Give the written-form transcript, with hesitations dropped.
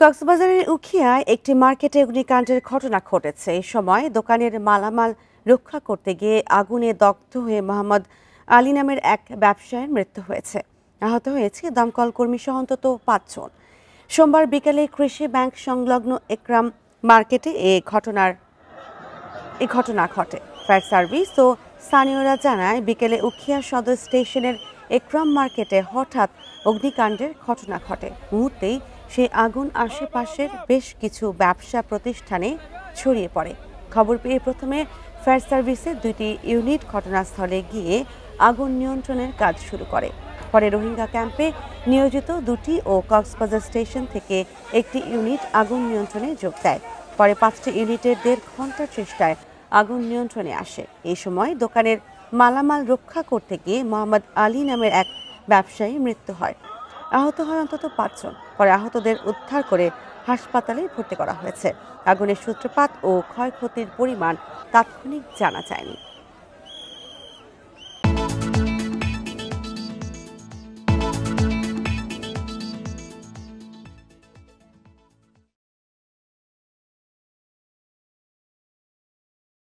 কক্সবাজারের উখিয়ায় একটি মার্কেটে অগ্নিকাণ্ডের ঘটনা ঘটেছে। এই সময় দোকানের মালামাল রক্ষা করতে গিয়ে আগুনে দগ্ধ হয়ে মোহাম্মদ আলী নামের এক ব্যবসায়ীর মৃত্যু হয়েছে। আহত হয়েছে দমকল কর্মী সহ অন্তত ৫ জন। সোমবার বিকেলে কৃষি ব্যাংক সংলগ্ন একরাম মার্কেটে এই ঘটনা ঘটে। ফায়ার সার্ভিস ও স্থানীয়রা জানায়, বিকেলে উখিয়া সদর স্টেশনের একরাম মার্কেটে হঠাৎ অগ্নিকাণ্ডের ঘটনা ঘটে। মুহূর্তেই সেই আগুন আশেপাশের বেশ কিছু ব্যবসা প্রতিষ্ঠানে ছড়িয়ে পড়ে। খবর পেয়ে প্রথমে ফায়ার সার্ভিসের 2টি ইউনিট ঘটনাস্থলে গিয়ে আগুন নিয়ন্ত্রণের কাজ শুরু করে। পরে রোহিঙ্গা ক্যাম্পে নিয়োজিত 2টি ও কক্সবাজার স্টেশন থেকে একটি ইউনিট আগুন নিয়ন্ত্রণে যোগ দেয়। পরে 5টি ইউনিটের 1.5 ঘন্টার চেষ্টায় আগুন নিয়ন্ত্রণে আসে। এই সময় দোকানের মালামাল রক্ষা করতে গিয়ে মোহাম্মদ আলী নামের এক ব্যবসায়ীর মৃত্যু হয়। আহত হয় অন্তত 5 জন। পরে আহতদের উদ্ধার করে হাসপাতালে ভর্তি করা হয়েছে। আগুনের সূত্রপাত ও ক্ষয়ক্ষতির পরিমাণ তাৎক্ষণিক জানা যায়নি।